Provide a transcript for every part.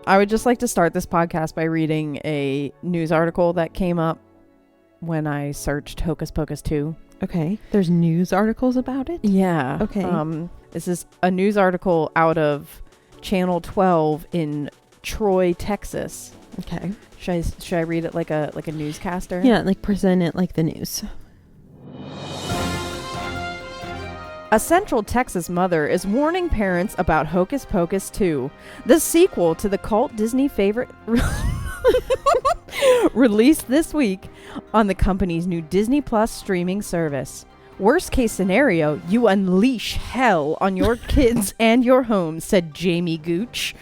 I would just like to start this podcast by reading a news article that came up when I searched Hocus Pocus 2. Okay. There's news articles about it? Yeah. Okay. This is a news article out of Channel 12 in Troy, Texas. Okay. Should I read it like a newscaster? Yeah, like present it like the news. A Central Texas mother is warning parents about Hocus Pocus 2, the sequel to the cult Disney favorite released this week on the company's new Disney Plus streaming service. Worst case scenario, you unleash hell on your kids and your home, said Jamie Gooch.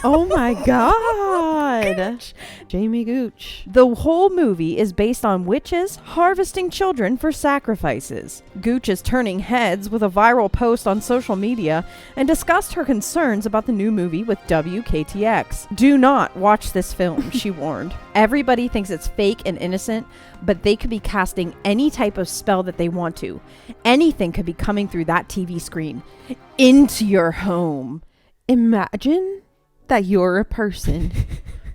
Oh my God. Jamie Gooch. The whole movie is based on witches harvesting children for sacrifices. Gooch is turning heads with a viral post on social media and discussed her concerns about the new movie with WKTX. Do not watch this film, she warned. Everybody thinks it's fake and innocent, but they could be casting any type of spell that they want to. Anything could be coming through that TV screen into your home. Imagine that you're a person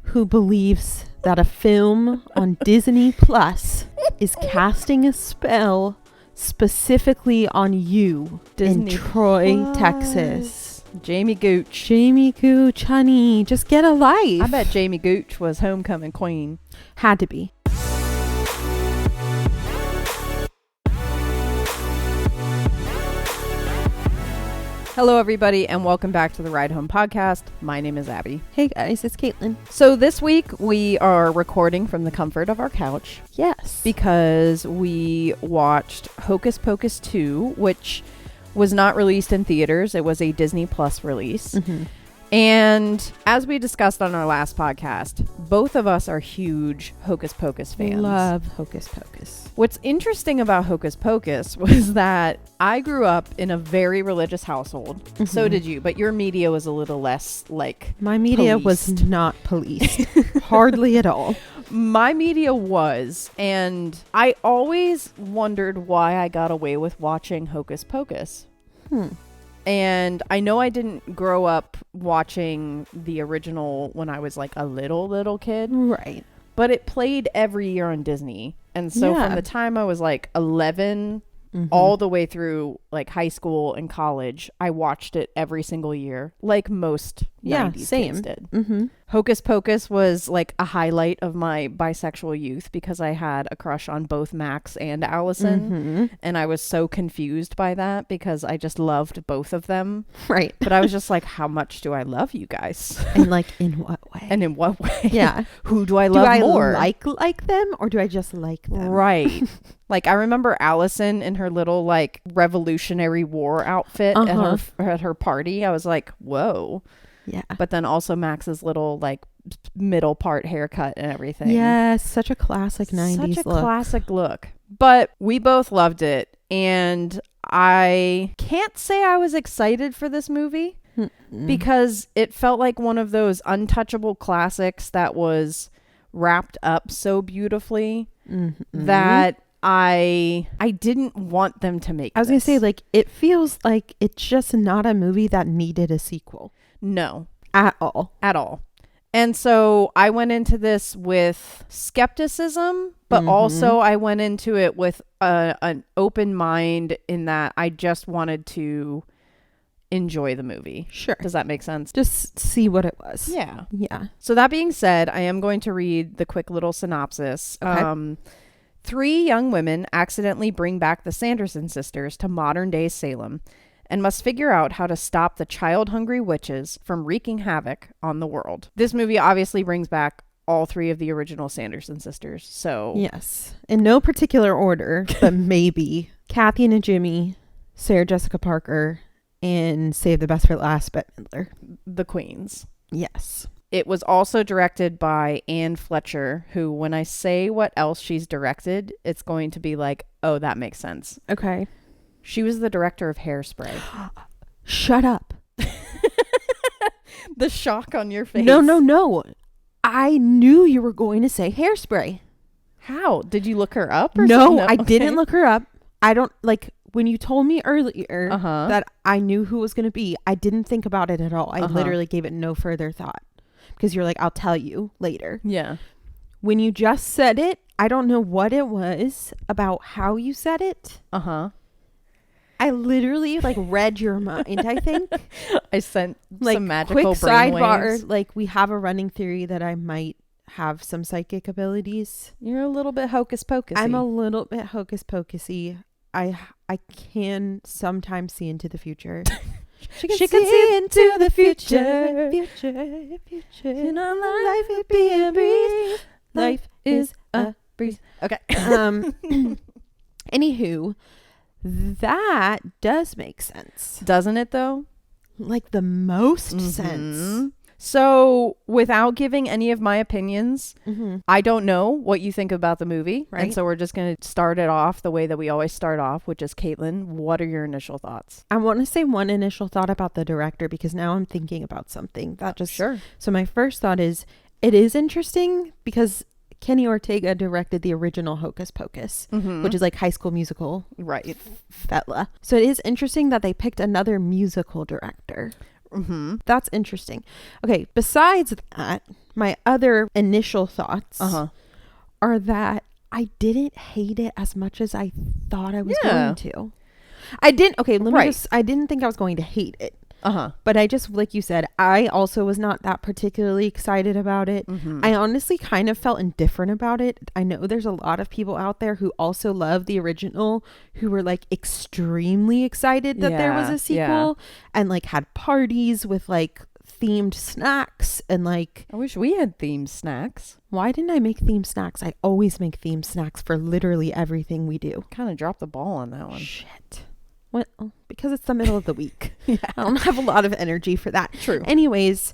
who believes that a film on Disney Plus is casting a spell specifically on you Disney in Troy, Plus. Texas. Jamie Gooch. Jamie Gooch, honey, just get a life. I bet Jamie Gooch was homecoming queen. Had to be. Hello, everybody, and welcome back to the Ride Home podcast. My name is Abby. Hey guys, it's Caitlin. So this week we are recording from the comfort of our couch Yes. because we watched Hocus Pocus 2, which was not released in theaters. It was a Disney Plus release. Mm-hmm. And as we discussed on our last podcast, both of us are huge Hocus Pocus fans. Love Hocus Pocus. What's interesting about Hocus Pocus was that I grew up in a very religious household. Mm-hmm. So did you, but your media was a little less like My media was policed. not policed. Hardly at all. My media was, and I always wondered why I got away with watching Hocus Pocus. And I know I didn't grow up watching the original when I was like a little kid. Right. But it played every year on Disney. And so Yeah. from the time I was like 11 all the way through like high school and college, I watched it every single year, like most 90s kids did. Mm-hmm. Hocus Pocus was like a highlight of my bisexual youth because I had a crush on both Max and Allison. And I was so confused by that because I just loved both of them. Right. But I was just like, how much do I love you guys? And like in what way? And in what way? Yeah. Who do I Do love I more? like them or do I just like them? Right. Like I remember Allison in her little like Revolutionary War outfit at her party. I was like, whoa. Yeah. But then also Max's little like middle part haircut and everything. Yes, such a classic 90s Such a look. classic look. But we both loved it. And I can't say I was excited for this movie because it felt like one of those untouchable classics that was wrapped up so beautifully that I didn't want them to make I was going to say, like, it feels like it's just not a movie that needed a sequel. No. At all. At all. And so I went into this with skepticism, but also I went into it with an open mind in that I just wanted to enjoy the movie. Sure. Does that make sense? Just see what it was. Yeah. Yeah. So that being said, I am going to read the quick little synopsis. Okay. 3 young women accidentally bring back the Sanderson sisters to modern-day Salem and must figure out how to stop the child-hungry witches from wreaking havoc on the world. This movie obviously brings back all 3 of the original Sanderson sisters. So Yes. In no particular order, but maybe Kathy and Jimmy, Sarah Jessica Parker, and save the best for last, Bette Midler. the queens. Yes. It was also directed by Anne Fletcher, who, when I say what else she's directed, it's going to be like, oh, that makes sense. Okay. She was the director of Hairspray. Shut up. The shock on your face. No. I knew you were going to say Hairspray. How? Did you look her up? Or No, something? I Okay. didn't look her up. I don't like when you told me earlier Uh-huh. that I knew who it was going to be. I didn't think about it at all. I literally gave it no further thought. because you're like, I'll tell you later. Yeah. When you just said it, I don't know what it was about how you said it. Uh-huh. I literally like read your mind, I think. I sent Like some magical quick brainwaves. sidebar, like we have a running theory that I might have some psychic abilities. You're a little bit hocus pocus. I'm a little bit hocus pocusy. I can sometimes see into the future. She can see into the future. You know, life would be a breeze. Life is a breeze. Okay. Anywho, that does make sense. Doesn't it though? Like the most sense. So, without giving any of my opinions, I don't know what you think about the movie. Right. And so we're just going to start it off the way that we always start off, which is Caitlin, what are your initial thoughts? I want to say one initial thought about the director, because now I'm thinking about something that just... Sure. So my first thought is, it is interesting because Kenny Ortega directed the original Hocus Pocus, which is like High School Musical. Right. Fella. So it is interesting that they picked another musical director. That's interesting. Okay, besides that, my other initial thoughts are that I didn't hate it as much as I thought I was going to. I didn't I didn't think I was going to hate it. But I just, like you said, I also was not that particularly excited about it. I honestly kind of felt indifferent about it. I know there's a lot of people out there who also love the original, who were like extremely excited that there was a sequel and like had parties with like themed snacks and like... I wish we had themed snacks. Why didn't I make themed snacks? I always make themed snacks for literally everything we do. Kind of dropped the ball on that one. Shit. Well, because it's the middle of the week. I don't have a lot of energy for that. True. Anyways,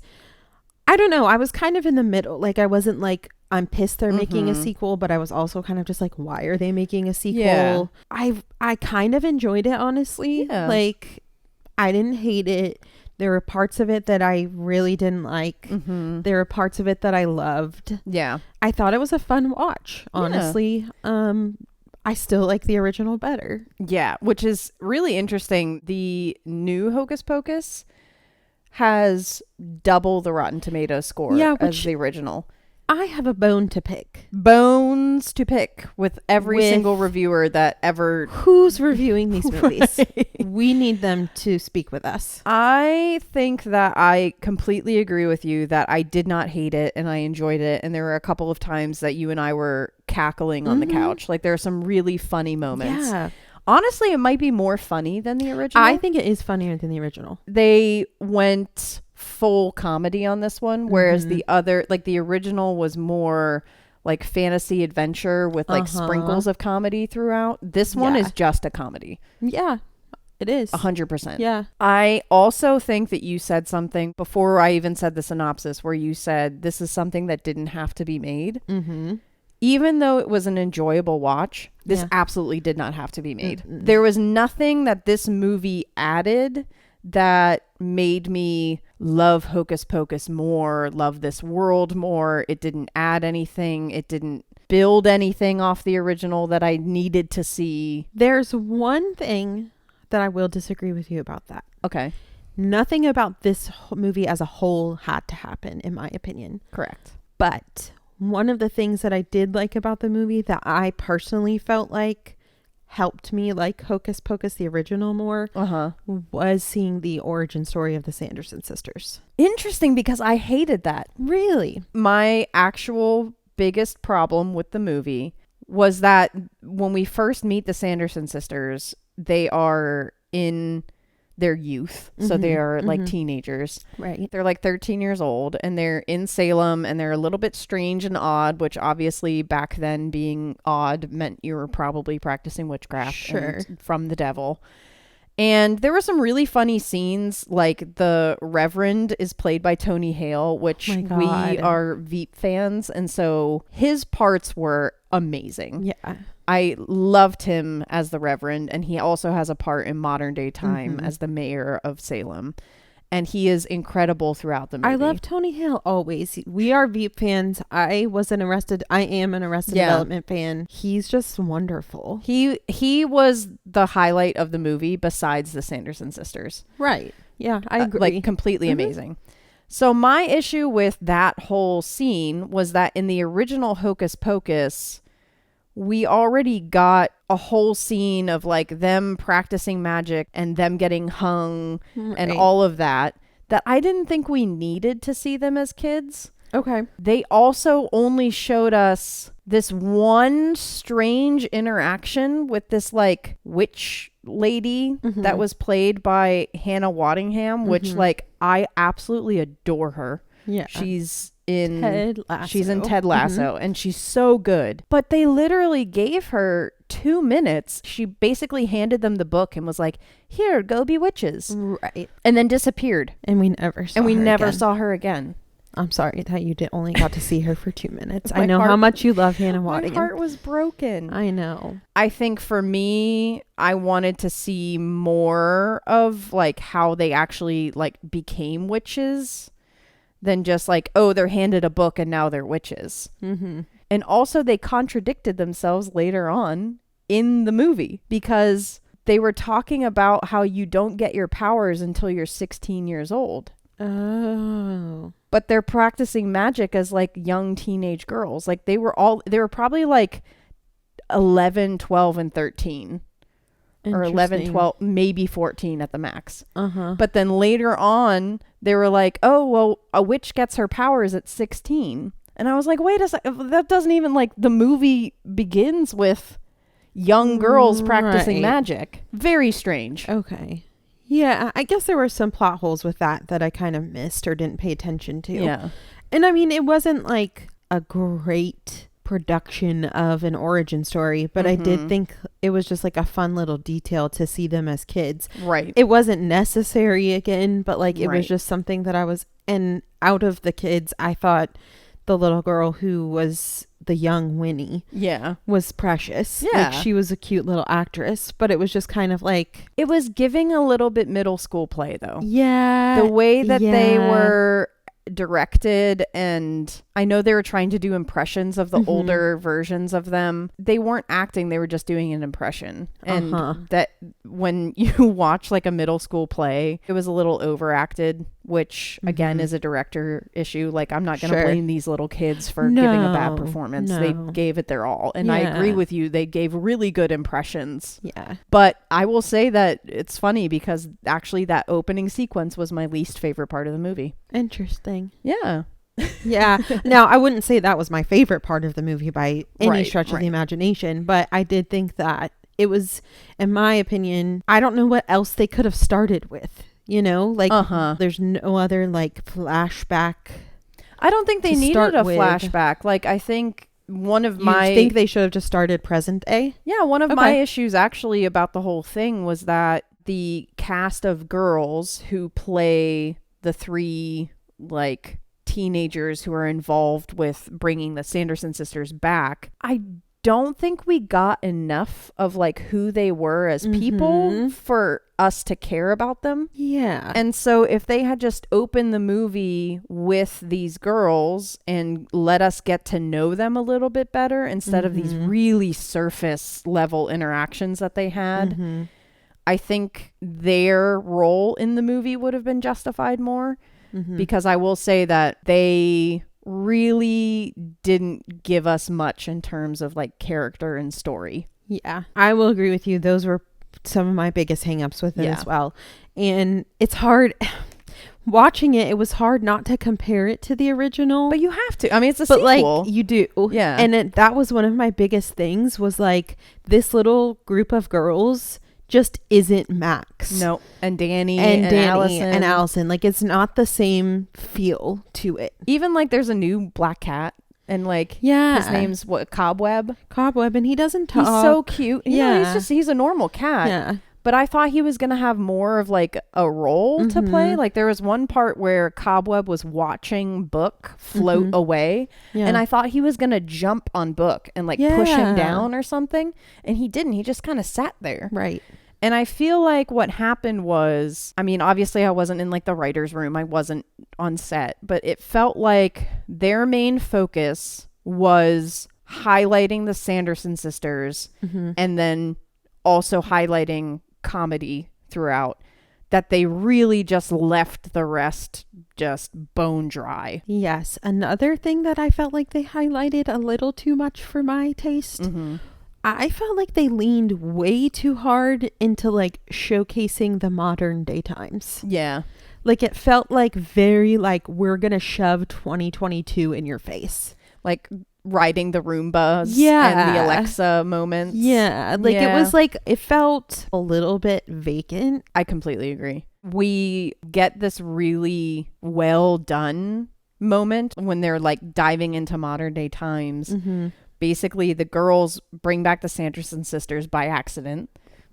I don't know. I was kind of in the middle. Like, I wasn't like, I'm pissed they're making a sequel, but I was also kind of just like, why are they making a sequel? Yeah. I kind of enjoyed it, honestly. Yeah. Like, I didn't hate it. There were parts of it that I really didn't like. There were parts of it that I loved. Yeah. I thought it was a fun watch, honestly. I still like the original better. Yeah, which is really interesting. The new Hocus Pocus has double the Rotten Tomatoes score as the original. I have a bone to pick. Bones to pick with every single reviewer that ever... Who's reviewing these movies? We need them to speak with us. I think that I completely agree with you that I did not hate it and I enjoyed it. And there were a couple of times that you and I were cackling on the couch. Like there are some really funny moments. Yeah. Honestly, it might be more funny than the original. I think it is funnier than the original. They went full comedy on this one, whereas the other, like the original was more like fantasy adventure with like sprinkles of comedy throughout. This one is just a comedy. Yeah, it is. 100%. Yeah. I also think that you said something before I even said the synopsis where you said this is something that didn't have to be made. Even though it was an enjoyable watch, this absolutely did not have to be made. There was nothing that this movie added that made me love Hocus Pocus more, love this world more. It didn't add anything. It didn't build anything off the original that I needed to see. There's one thing that I will disagree with you about that. Okay. Nothing about this movie as a whole had to happen, in my opinion. Correct. But one of the things that I did like about the movie that I personally felt like helped me like Hocus Pocus the original more was seeing the origin story of the Sanderson sisters. Interesting, because I hated that. Really? My actual biggest problem with the movie was that when we first meet the Sanderson sisters, they are in their youth. So they are like teenagers. Right. They're like 13 years old and they're in Salem and they're a little bit strange and odd, which obviously back then being odd meant you were probably practicing witchcraft and from the devil. And there were some really funny scenes, like the Reverend is played by Tony Hale, which we are Veep fans. And so his parts were amazing. Yeah. I loved him as the Reverend, and he also has a part in modern day time as the mayor of Salem. And he is incredible throughout the movie. I love Tony Hale always. We are Veep fans. I am an Arrested Development fan. He's just wonderful. He was the highlight of the movie besides the Sanderson sisters. Right. Yeah, I agree. Like completely amazing. So my issue with that whole scene was that in the original Hocus Pocus, we already got a whole scene of like them practicing magic and them getting hung and all of that I didn't think we needed to see them as kids. Okay. They also only showed us this one strange interaction with this like witch lady that was played by Hannah Waddingham, which like I absolutely adore her. Yeah. She's in Ted Lasso. She's in Ted Lasso and she's so good. But they literally gave her 2 minutes. She basically handed them the book and was like, "Here, go be witches." Right. And then disappeared. And we never saw her again. I'm sorry that you only got to see her for 2 minutes. My I know heart- how much you love Hannah My Waddingham. heart was broken. I know. I think for me, I wanted to see more of like how they actually like became witches than just like, oh, they're handed a book and now they're witches. Mm-hmm. And also they contradicted themselves later on in the movie because they were talking about how you don't get your powers until you're 16 years old. Oh. But they're practicing magic as like young teenage girls. Like they were probably like 11, 12, and 13. Or 11, 12, maybe 14 at the max. Uh-huh. But then later on, they were like, oh, well, a witch gets her powers at 16. And I was like, wait a second. That doesn't even like the movie begins with young girls practicing magic. Very strange. Okay. Yeah, I guess there were some plot holes with that I kind of missed or didn't pay attention to. Yeah. And I mean, it wasn't like a great production of an origin story, but I did think it was just like a fun little detail to see them as kids. Right. It wasn't necessary again, but like it was Right. just something that and out of the kids, I thought the little girl who was the young Winnie was precious. Yeah. Like she was a cute little actress, but it was just kind of like, It was giving a little bit middle school play though. yeah, The way that they were directed, and I know they were trying to do impressions of the older versions of them. They weren't acting, they were just doing an impression. And that when you watch like a middle school play, it was a little overacted, which again is a director issue. Like I'm not going to blame these little kids for giving a bad performance. They gave it their all. And I agree with you. They gave really good impressions. Yeah. But I will say that it's funny because actually that opening sequence was my least favorite part of the movie. Interesting. Yeah. Yeah. Now, I wouldn't say that was my favorite part of the movie by any stretch of the imagination, but I did think that it was, in my opinion, I don't know what else they could have started with, you know, like there's no other like flashback. I don't think they needed a flashback. Like I think one of my... You think they should have just started present day? Yeah, one of my issues actually about the whole thing was that the cast of girls who play the 3 like teenagers who are involved with bringing the Sanderson sisters back, I don't think we got enough of like who they were as people for us to care about them. Yeah. And so if they had just opened the movie with these girls and let us get to know them a little bit better instead of these really surface level interactions that they had, I think their role in the movie would have been justified more. Because I will say that they really didn't give us much in terms of like character and story. Yeah, I will agree with you. Those were some of my biggest hangups with it as well. And it's hard watching it. It was hard not to compare it to the original. But you have to. I mean, it's a sequel. Like you do. Yeah. And that was one of my biggest things was like this little group of girls just isn't Max. No. And Danny and Allison. Like it's not the same feel to it. Even like there's a new black cat and like his name's what, Cobweb, and he doesn't talk. He's so cute. You know, he's a normal cat. Yeah. But I thought he was going to have more of like a role to play. Like there was one part where Cobweb was watching Book float away. Yeah. And I thought he was going to jump on Book and like push him down or something. And he didn't. He just kind of sat there. Right. And I feel like what happened was, I mean, obviously I wasn't in like the writer's room. I wasn't on set. But it felt like their main focus was highlighting the Sanderson sisters and then also highlighting comedy throughout. that they really just left the rest just bone dry. Yes. Another thing that I felt like they highlighted a little too much for my taste. Mm-hmm. I felt like they leaned way too hard into like showcasing the modern day times. Yeah. Like it felt like very like we're going to shove 2022 in your face. Like riding the Roombas Yeah. and the Alexa moments. Yeah. Like Yeah. it was like, it felt a little bit vacant. I completely agree. We get this really well done moment when they're like diving into modern day times. Mm-hmm. Basically, the girls bring back the Sanderson sisters by accident.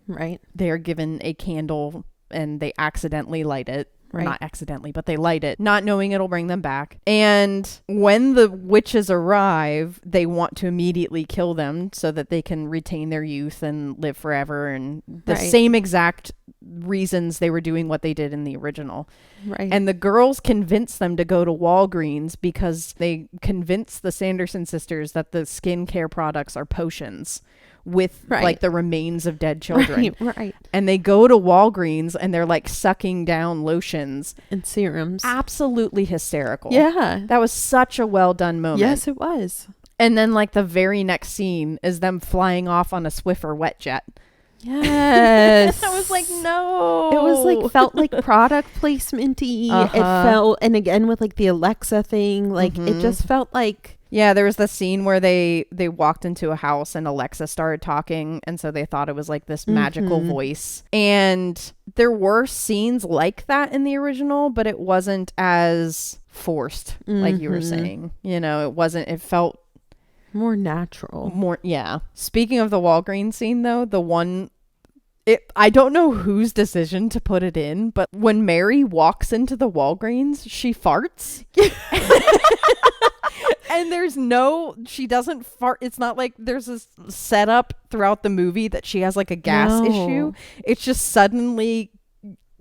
Right. They're given a candle and they accidentally light it. Right. Not accidentally, but they light it, not knowing it'll bring them back. And when the witches arrive, they want to immediately kill them so that they can retain their youth and live forever. And the Right. same exact reasons they were doing what they did in the original. Right. And the girls convince them to go to Walgreens because they convince the Sanderson sisters that the skincare products are potions with Right. like the remains of dead children. Right. And they go to Walgreens and they're like sucking down lotions. And serums. Absolutely hysterical. Yeah. That was such a well done moment. Yes, it was. And then like the very next scene is them flying off on a Swiffer wet jet. Yes. I was like, no. It was like, felt like product placement-y. Uh-huh. It felt, and again with like the Alexa thing, like Mhm. it just felt like, Yeah, there was the scene where they walked into a house and Alexa started talking, and so they thought it was like this magical Mhm. voice. And there were scenes like that in the original, but it wasn't as forced, like you were Mhm. saying. You know, it felt more natural. more, yeah. Speaking of the Walgreens scene though, I don't know whose decision to put it in, but when Mary walks into the Walgreens, she farts. And she doesn't fart. It's not like there's a setup throughout the movie that she has like a gas No. issue. It's just suddenly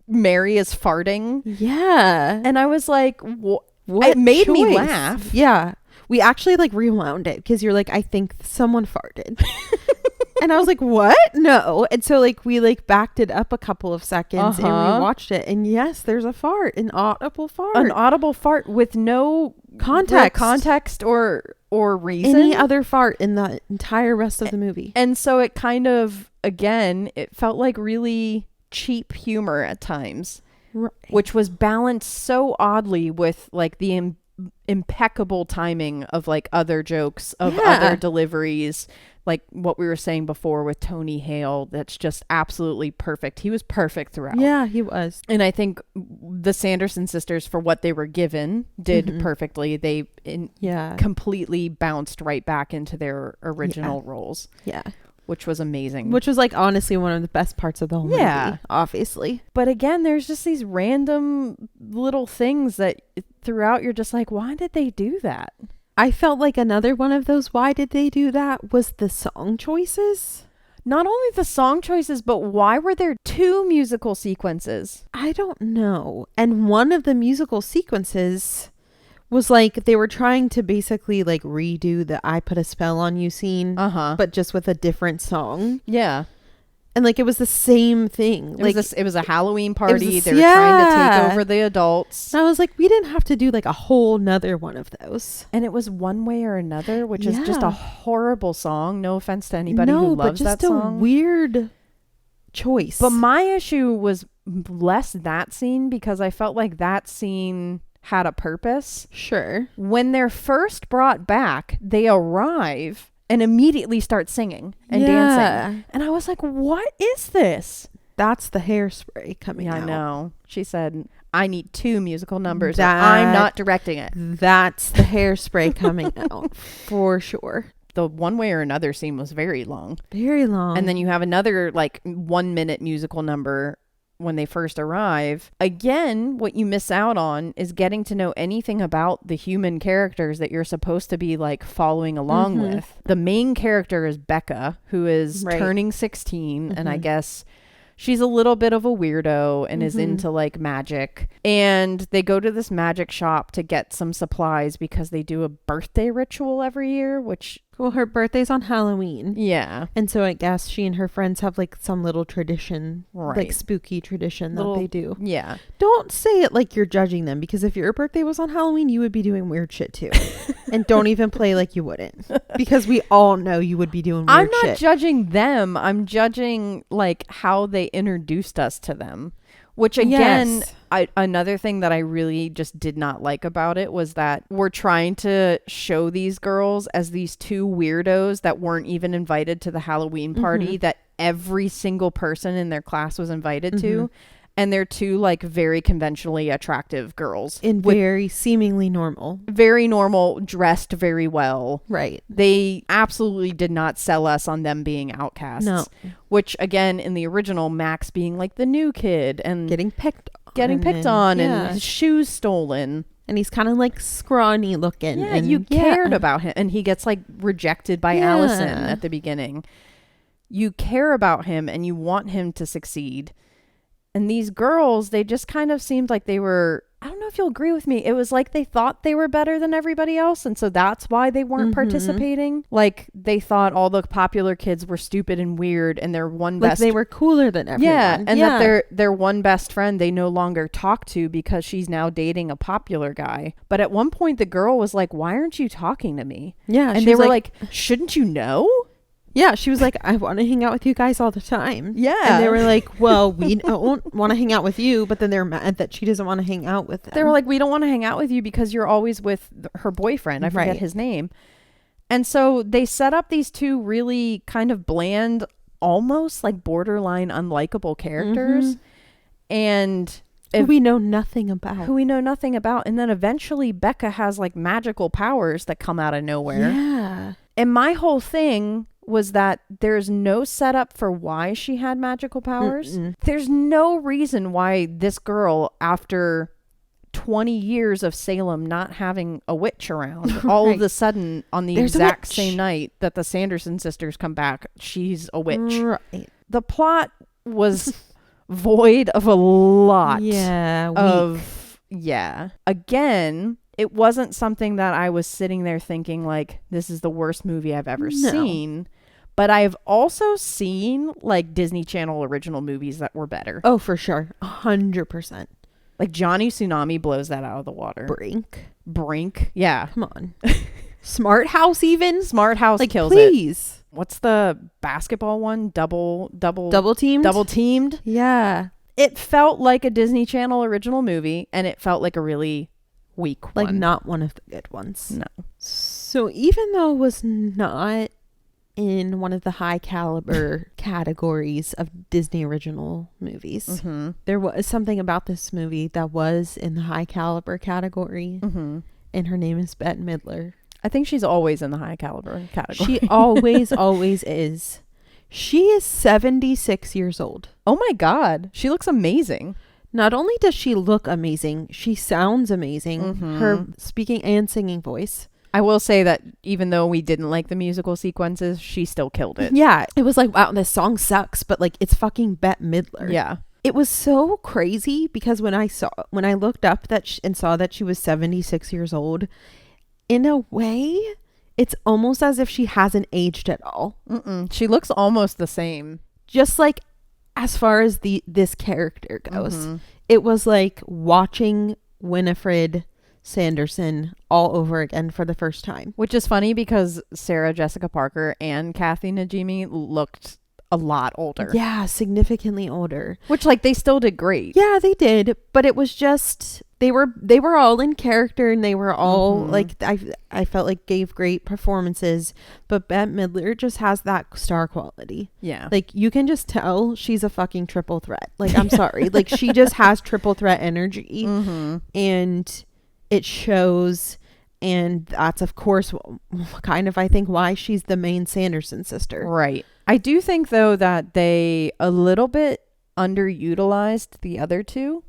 Mary is farting. Yeah. And I was like, What it made me choice? laugh. Yeah. We actually like rewound it because you're like, I think someone farted. And I was like, what? No. And so like we like backed it up a couple of seconds and Uh-huh. rewatched it. And yes, there's a fart, an audible fart. An audible fart with no context or reason. Any other fart in the entire rest of the movie. And so it kind of, again, it felt like really cheap humor at times, Right. which was balanced so oddly with like the impeccable timing of like other jokes, of Yeah. other deliveries, like what we were saying before with Tony Hale. That's just absolutely perfect. He was perfect throughout. Yeah, he was. And I think the Sanderson sisters, for what they were given, did Mhm. perfectly. They Yeah. completely bounced right back into their original roles, Yeah. which was amazing. Which was like honestly one of the best parts of the whole Yeah. movie, obviously. But again, there's just these random little things that throughout you're just like, why did they do that? I felt like another one of those why did they do that was the song choices. Not only the song choices, but why were there 2 musical sequences? I don't know. And one of the musical sequences was like they were trying to basically like redo the I Put a Spell on You scene, Uh-huh. but just with a different song. Yeah. And like it was the same thing. It was a Halloween party. They were trying to yeah. take over the adults. And I was like, we didn't have to do like a whole nother one of those. And it was One Way or Another, which is just Yeah. a horrible song. No offense to anybody no, who but loves just that a song. weird choice. But my issue was less that scene, because I felt like that scene had a purpose. sure. When they're first brought back, they arrive and immediately start singing and Yeah. dancing. And I was like, what is this? That's the hairspray coming Yeah, out. I know. She said, I need 2 musical numbers. Or That- I'm not directing it. That's the hairspray coming out for sure. The One Way or Another scene was very long. Very long. And then you have another like 1-minute musical number when they first arrive. Again, what you miss out on is getting to know anything about the human characters that you're supposed to be like following along Mhm. with. The main character is Becca, who is Right. turning 16, and I Mhm. guess she's a little bit of a weirdo and is Mhm. into like magic. And they go to this magic shop to get some supplies because they do a birthday ritual every year, which Well, her birthday's on Halloween. Yeah. And so I guess she and her friends have like some little tradition, Right. like spooky tradition that they do. Yeah. Don't say it like you're judging them, because if your birthday was on Halloween, you would be doing weird shit too. And don't even play like you wouldn't, because we all know you would be doing weird shit. I'm not judging them. I'm judging like how they introduced us to them. Which again, Yes. Another thing that I really just did not like about it was that we're trying to show these girls as these two weirdos that weren't even invited to the Halloween party that every single person in their class was invited to. And they're two like very conventionally attractive girls. Very seemingly normal. Very normal, dressed very well. Right. They absolutely did not sell us on them being outcasts. No. Which again, in the original, Max being like the new kid and Getting picked on and his shoes stolen. And he's kind of like scrawny looking. Yeah, and you cared about him. And he gets like rejected by Allison at the beginning. You care about him and you want him to succeed. And these girls, they just kind of seemed like they were, I don't know if you'll agree with me. It was like they thought they were better than everybody else. And so that's why they weren't participating. Like they thought all the popular kids were stupid and weird and their one like best. they were cooler than everyone. Yeah. And that their one best friend they no longer talk to because she's now dating a popular guy. But at one point the girl was like, why aren't you talking to me? Yeah. And they were like, shouldn't you know? Yeah, she was like, I want to hang out with you guys all the time. Yeah. And they were like, well, we don't want to hang out with you. But then they're mad that she doesn't want to hang out with them. They were like, we don't want to hang out with you because you're always with her boyfriend. I forget his name. And so they set up these two really kind of bland, almost like borderline unlikable characters. And who we know nothing about. And then eventually Becca has like magical powers that come out of nowhere. Yeah. And my whole thing was that there's no setup for why she had magical powers. There's no reason why this girl, after 20 years of Salem not having a witch around, all of a sudden on the exact same night that the Sanderson sisters come back, she's a witch. Right. The plot was void of a lot Again, it wasn't something that I was sitting there thinking like, this is the worst movie I've ever seen. But I've also seen like Disney Channel original movies that were better. Oh, for sure. 100%. Like Johnny Tsunami blows that out of the water. Brink. Yeah. Come on. Smart House even? Smart House like, kills please. It. What's the basketball one? Double teamed? Double teamed? Yeah. It felt like a Disney Channel original movie and it felt like a really weak one. Like not one of the good ones. No. So even though it was not in one of the high caliber categories of Disney original movies, there was something about this movie that was in the high caliber category, and her name is Bette Midler. I think she's always in the high caliber category. She always is. She is 76 years old. Oh my God. She looks amazing. Not only does she look amazing, she sounds amazing. Her speaking and singing voice. I will say that even though we didn't like the musical sequences, she still killed it. Yeah. It was like, wow, this song sucks, but like it's fucking Bette Midler. Yeah. It was so crazy because when I looked up and saw that she was 76 years old, in a way, it's almost as if she hasn't aged at all. She looks almost the same. Just like as far as this character goes, it was like watching Winifred Sanderson all over again for the first time. Which is funny because Sarah Jessica Parker and Kathy Najimy looked a lot older. Yeah, significantly older. Which like they still did great. Yeah, they did, but it was just they were all in character and they were all like I felt like gave great performances, but Bette Midler just has that star quality. Yeah. Like you can just tell she's a fucking triple threat. Like I'm sorry. Like she just has triple threat energy. And it shows, and that's of course kind of I think why she's the main Sanderson sister. Right. I do think though that they a little bit underutilized the other two.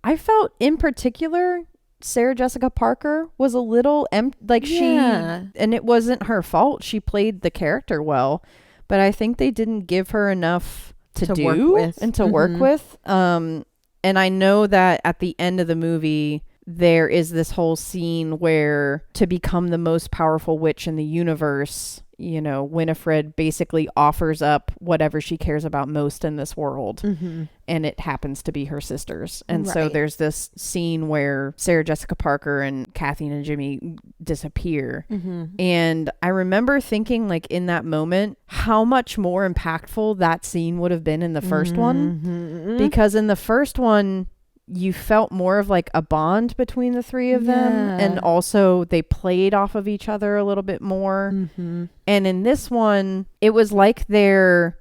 I felt in particular Sarah Jessica Parker was a little and it wasn't her fault. She played the character well, but I think they didn't give her enough to do work with. and to work with. And I know that at the end of the movie there is this whole scene where to become the most powerful witch in the universe, you know, Winifred basically offers up whatever she cares about most in this world. And it happens to be her sisters. And so there's this scene where Sarah Jessica Parker and Kathy and Jimmy disappear. And I remember thinking, like, in that moment, how much more impactful that scene would have been in the first one. Because in the first one, you felt more of like a bond between the three of them. And also they played off of each other a little bit more. And in this one, it was like their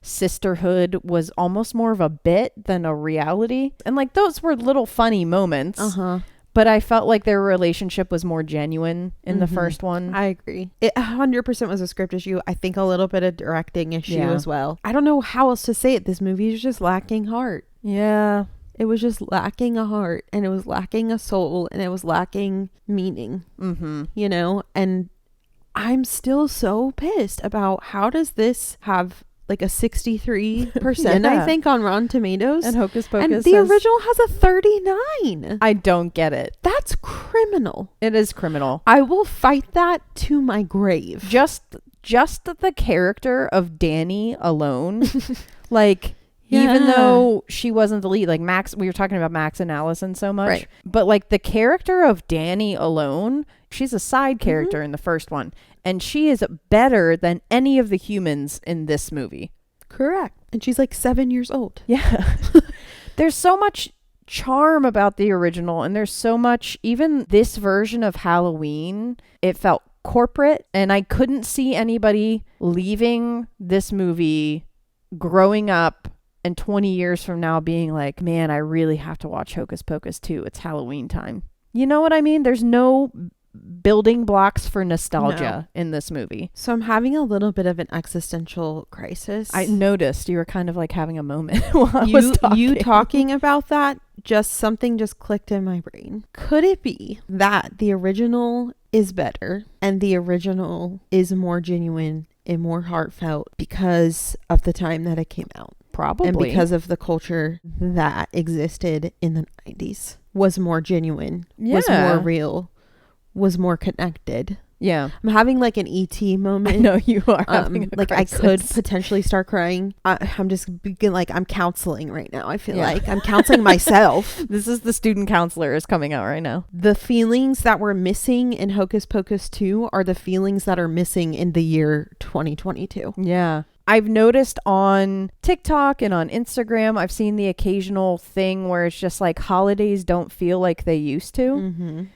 sisterhood was almost more of a bit than a reality. And like those were little funny moments. But I felt like their relationship was more genuine in the first one. I agree. It 100% was a script issue. I think a little bit of directing issue as well. I don't know how else to say it. This movie is just lacking heart. Yeah. It was just lacking a heart, and it was lacking a soul, and it was lacking meaning, you know? And I'm still so pissed about how does this have like a 63%, I think, on Rotten Tomatoes. And Hocus Pocus. And the original has a 39. I don't get it. That's criminal. It is criminal. I will fight that to my grave. Just the character of Danny alone, like... Even though she wasn't the lead, like Max, we were talking about Max and Allison so much, but like the character of Danny alone, she's a side character in the first one, and she is better than any of the humans in this movie. Correct. And she's like 7 years old. Yeah. There's so much charm about the original, and there's so much, even this version of Halloween, it felt corporate, and I couldn't see anybody leaving this movie, growing up, and 20 years from now being like, man, I really have to watch Hocus Pocus 2. It's Halloween time. You know what I mean? There's no building blocks for nostalgia in this movie. So I'm having a little bit of an existential crisis. I noticed you were kind of like having a moment while I was talking. You talking about that, something just clicked in my brain. Could it be that the original is better and the original is more genuine and more heartfelt because of the time that it came out? Probably. And because of the culture that existed in the 90s, was more genuine, was more real, was more connected. Yeah. I'm having like an ET moment. I know you are having a like crisis. I could potentially start crying. I'm just like, I'm counseling right now. I feel like I'm counseling myself. This is the student counselor is coming out right now. The feelings that were missing in Hocus Pocus 2 are the feelings that are missing in the year 2022. Yeah. I've noticed on TikTok and on Instagram, I've seen the occasional thing where it's just like holidays don't feel like they used to.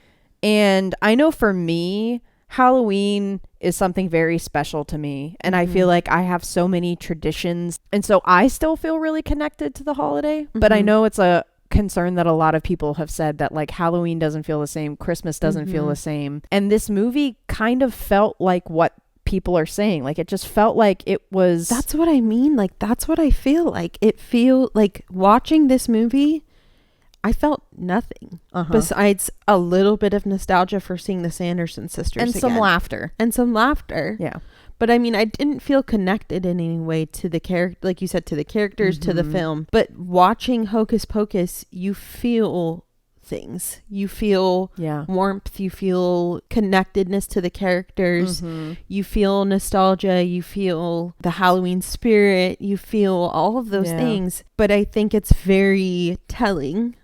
And I know for me, Halloween is something very special to me. And I feel like I have so many traditions. And so I still feel really connected to the holiday. But I know it's a concern that a lot of people have said that like Halloween doesn't feel the same. Christmas doesn't feel the same. And this movie kind of felt like what people are saying. Like it just felt like it was. That's what I mean. Like that's what I feel like. It feel like watching this movie, I felt nothing besides a little bit of nostalgia for seeing the Sanderson sisters and again. some laughter. Yeah. But I mean, I didn't feel connected in any way to the character, like you said, to the characters, to the film. But watching Hocus Pocus, you feel things. You feel warmth. You feel connectedness to the characters. You feel nostalgia. You feel the Halloween spirit. You feel all of those things. But I think it's very telling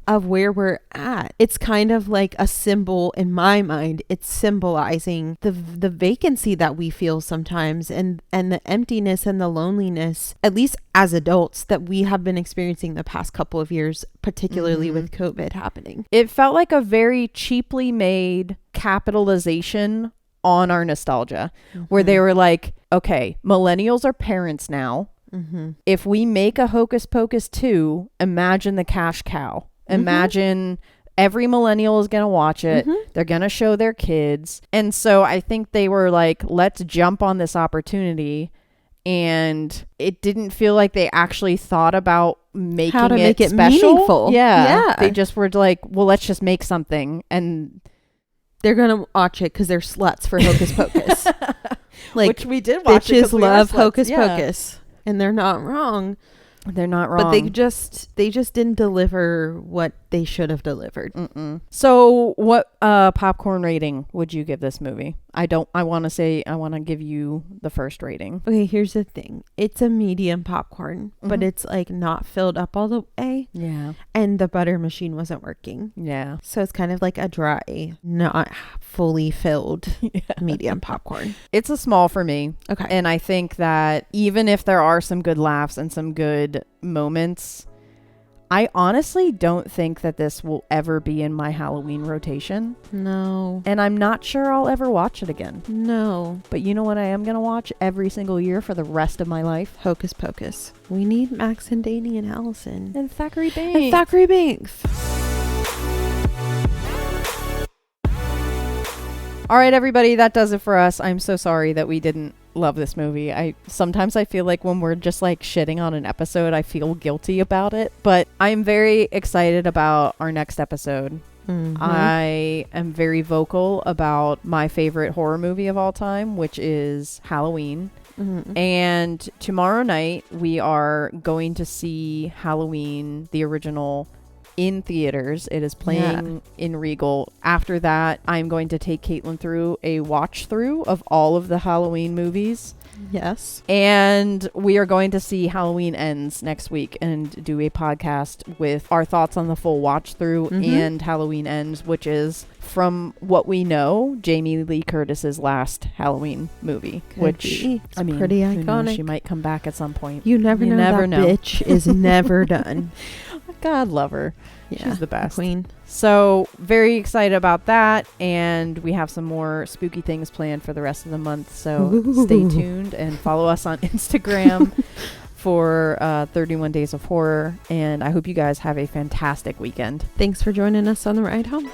of where we're at. It's kind of like a symbol in my mind. It's symbolizing the vacancy that we feel sometimes and the emptiness and the loneliness, at least as adults, that we have been experiencing the past couple of years, particularly with COVID happening. It felt like a very cheaply made capitalization on our nostalgia, where they were like, okay, millennials are parents now. If we make a Hocus Pocus 2, imagine the cash cow. Imagine every millennial is going to watch it. They're going to show their kids. And so I think they were like, let's jump on this opportunity. And it didn't feel like they actually thought about making how to make it special. Meaningful. Yeah. They just were like, well, let's just make something. And they're going to watch it because they're sluts for Hocus Pocus. Like, which we did watch. Bitches love Hocus Pocus. And they're not wrong. They're not wrong. But they just didn't deliver what they should have delivered. So what popcorn rating would you give this movie? I want to give you the first rating. Okay, here's the thing. It's a medium popcorn, but it's like not filled up all the way. Yeah. And the butter machine wasn't working. Yeah. So it's kind of like a dry, not fully filled medium popcorn. It's a small for me. Okay. And I think that even if there are some good laughs and some good moments, I honestly don't think that this will ever be in my Halloween rotation. No. And I'm not sure I'll ever watch it again. No. But you know what I am going to watch every single year for the rest of my life? Hocus Pocus. We need Max and Danny and Allison. And Thackeray Banks. And Thackeray Banks. All right, everybody, that does it for us. I'm so sorry that we didn't love this movie. Sometimes I feel like when we're just like shitting on an episode, I feel guilty about it. But I'm very excited about our next episode. I am very vocal about my favorite horror movie of all time, which is Halloween. And tomorrow night, we are going to see Halloween, the original, in theaters. It is playing in Regal. After that, I'm going to take Caitlin through a watch through of all of the Halloween movies. Yes. And we are going to see Halloween Ends next week and do a podcast with our thoughts on the full watch through and Halloween Ends, which is, from what we know, Jamie Lee Curtis's last Halloween movie. It's pretty iconic. She might come back at some point. You never know. That bitch is never done. God love her. Yeah, she's the best. Queen. So very excited about that. And we have some more spooky things planned for the rest of the month. So stay tuned and follow us on Instagram for 31 Days of Horror. And I hope you guys have a fantastic weekend. Thanks for joining us on the ride home.